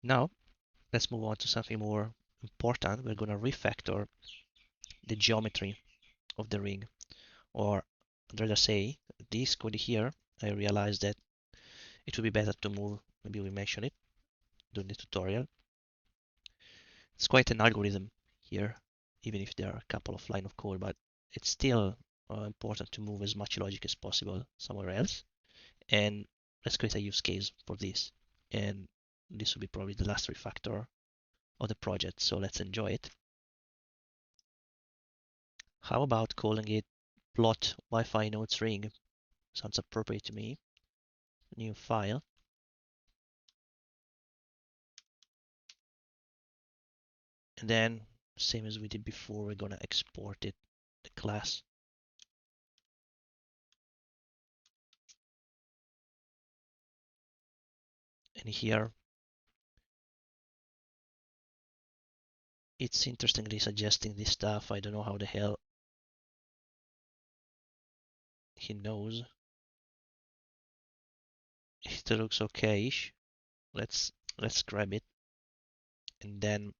Now, let's move on to something more important. We're going to refactor the geometry of the ring, or I'd rather say this code here. I realized that it would be better to move, maybe we mention it during the tutorial. It's quite an algorithm here, even if there are a couple of lines of code, but it's still important to move as much logic as possible somewhere else. And let's create a use case for this. And this will be probably the last refactor of the project, so let's enjoy it. How about calling it plot Wi-Fi nodes ring? Sounds appropriate to me. New file. And then, same as we did before, we're gonna export it, the class. And here, it's interestingly suggesting this stuff. I don't know how the hell he knows. It looks okay-ish. Let's grab it, and then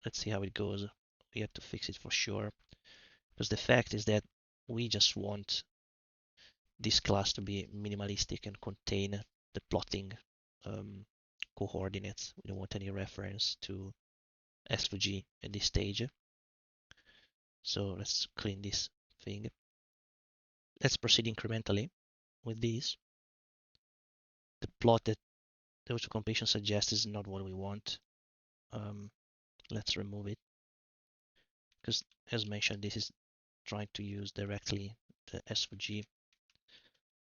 let's see how it goes. We have to fix it for sure, because the fact is that we just want this class to be minimalistic and contain the plotting coordinates. We don't want any reference to SVG at this stage. So let's clean this thing. Let's proceed incrementally with this. The plot that the auto-completion suggests is not what we want. Let's remove it, because as mentioned, this is trying to use directly the SVG.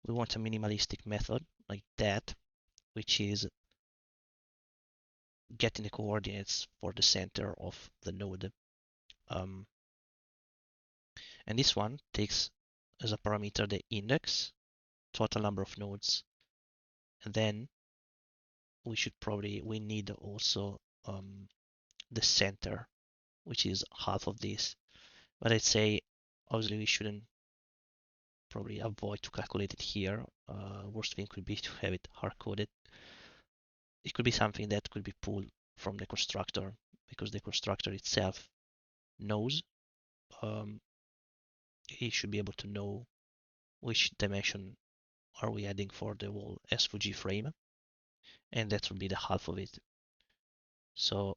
We want a minimalistic method like that, which is getting the coordinates for the center of the node. And this one takes as a parameter the index, total number of nodes, and then we need also the center, which is half of this. But I'd say obviously we shouldn't probably avoid to calculate it here. Worst thing could be to have it hard coded. It could be something that could be pulled from the constructor, because the constructor itself knows. He should be able to know which dimension are we adding for the whole SVG frame, and that will be the half of it. So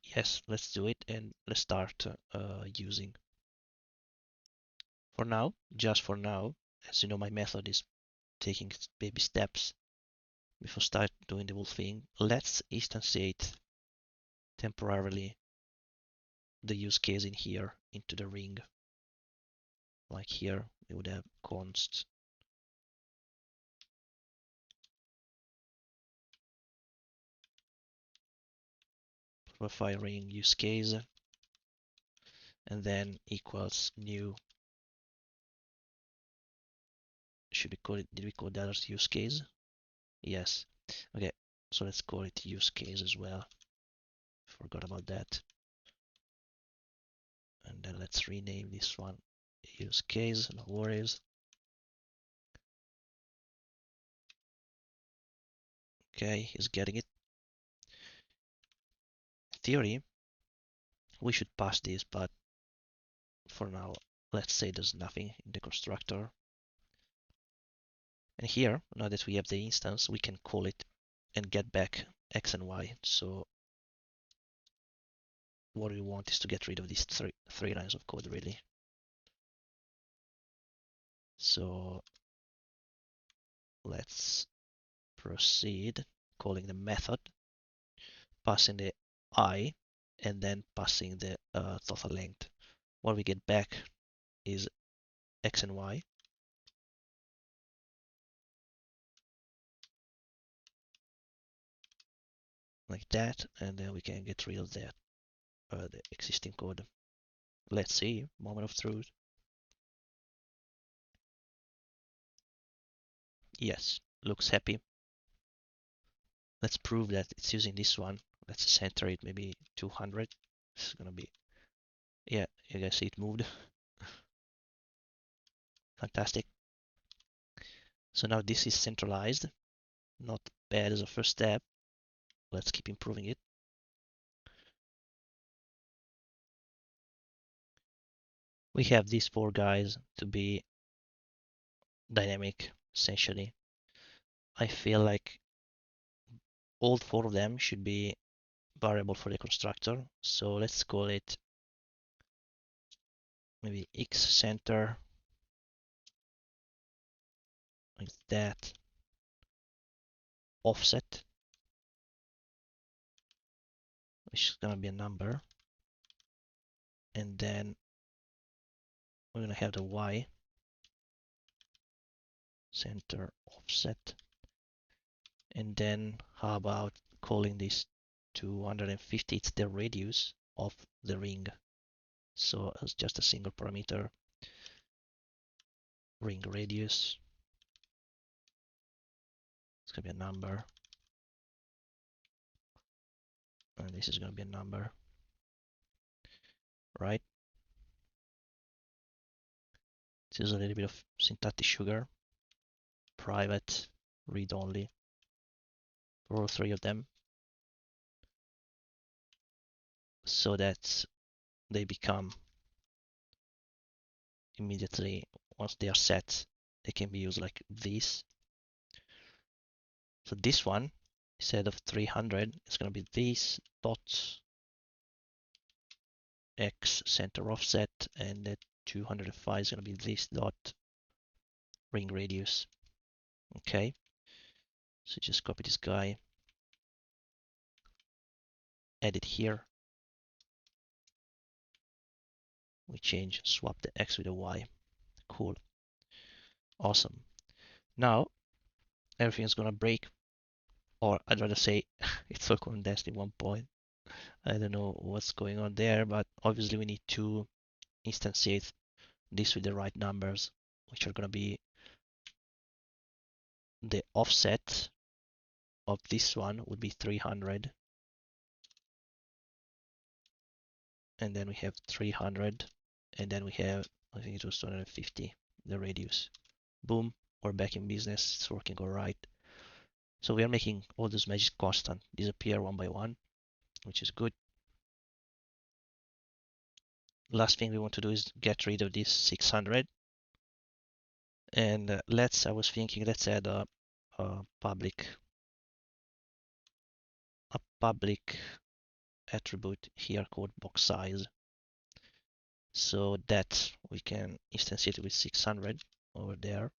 yes, let's do it, and let's start using. For now, just for now, as you know, my method is taking baby steps before start doing the whole thing. Let's instantiate temporarily the use case in here into the ring. Like here, we would have const Wi-Fi ring use case, and then equals new. Should we call it? Did we call that as use case? Yes. Okay. So let's call it use case as well. Forgot about that. And then let's rename this one use case. No worries. Okay, he's getting it. In theory, we should pass this, but for now, let's say there's nothing in the constructor. And here, now that we have the instance, we can call it and get back x and y. So what we want is to get rid of these three lines of code, really. So let's proceed calling the method, passing the I, and then passing the total length. What we get back is x and y. Like that, and then we can get rid of that, the existing code. Let's see, moment of truth. Yes, looks happy. Let's prove that it's using this one. Let's center it maybe 200. This is gonna be, yeah, you guys see it moved. Fantastic. So now this is centralized. Not bad as a first step. Let's keep improving it. We have these 4 guys to be dynamic, essentially. I feel like all 4 of them should be variable for the constructor. So let's call it maybe x center, like that, offset, which is gonna be a number, and then we're gonna have the y center offset, and then how about calling this 250? It's the radius of the ring, so it's just a single parameter, ring radius. It's gonna be a number, and this is gonna be a number, right? This is a little bit of syntactic sugar. Private, read only for all 3 of them, so that they become immediately, once they are set, they can be used like this. So this one, instead of 300, it's going to be this dot x center offset, and the 205 is going to be this dot ring radius. Okay, so just copy this guy, add it here. We swap the x with the y. Cool, awesome. Now everything is going to break, or I'd rather say it's all condensed in one point. I don't know what's going on there, but obviously we need to instantiate this with the right numbers, which are going to be the offset of this one would be 300, and then we have 300, and then we have, I think it was 250, the radius. Boom, we're back in business. It's working all right. So we are making all those magic constant disappear one by one, which is good. Last thing we want to do is get rid of this 600. And I was thinking, let's add a public attribute here called box size, so that we can instantiate it with 600 over there,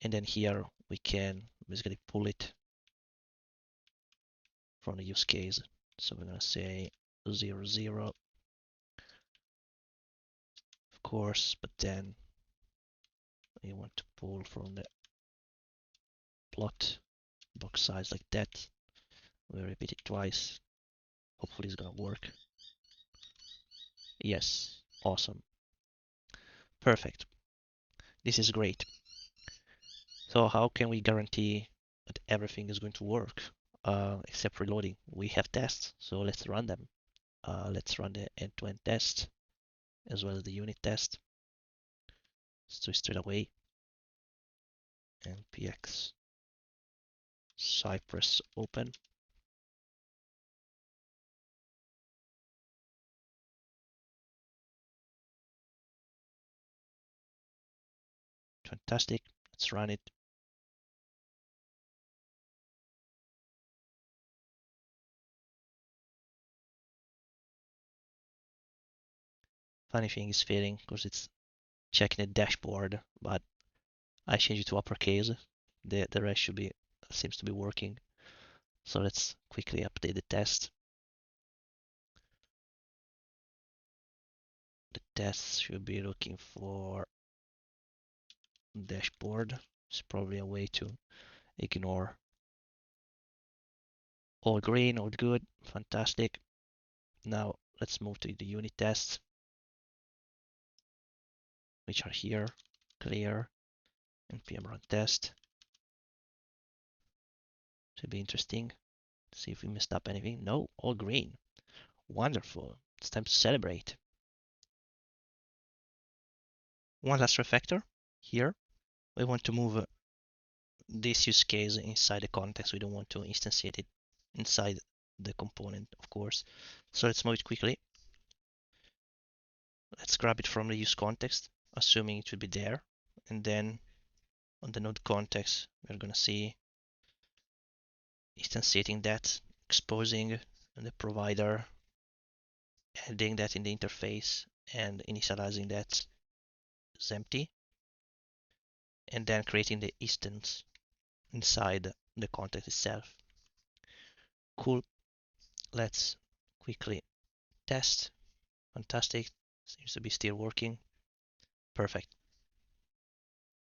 and then here we can basically pull it from the use case. So we're going to say 0, 0, of course, but then we want to pull from the plot box size like that. We'll repeat it twice. Hopefully it's going to work. Yes, awesome. Perfect. This is great. So how can we guarantee that everything is going to work except reloading? We have tests, so let's run them. Let's run the end-to-end test as well as the unit test. Let's do it straight away. npx Cypress open. Fantastic. Let's run it. Funny thing is failing because it's checking the dashboard, but I changed it to uppercase. The rest seems to be working. So let's quickly update the test. The test should be looking for dashboard. It's probably a way to ignore. All green, all good, fantastic. Now let's move to the unit tests, which are here, clear, npm run test. Should be interesting. See if we messed up anything. No, all green. Wonderful. It's time to celebrate. One last refactor here. We want to move this use case inside the context. We don't want to instantiate it inside the component, of course. So let's move it quickly. Let's grab it from the use context, assuming it will be there. And then on the node context, we're going to see instantiating that, exposing the provider, adding that in the interface, and initializing that as empty, and then creating the instance inside the context itself. Cool. Let's quickly test. Fantastic. Seems to be still working. Perfect.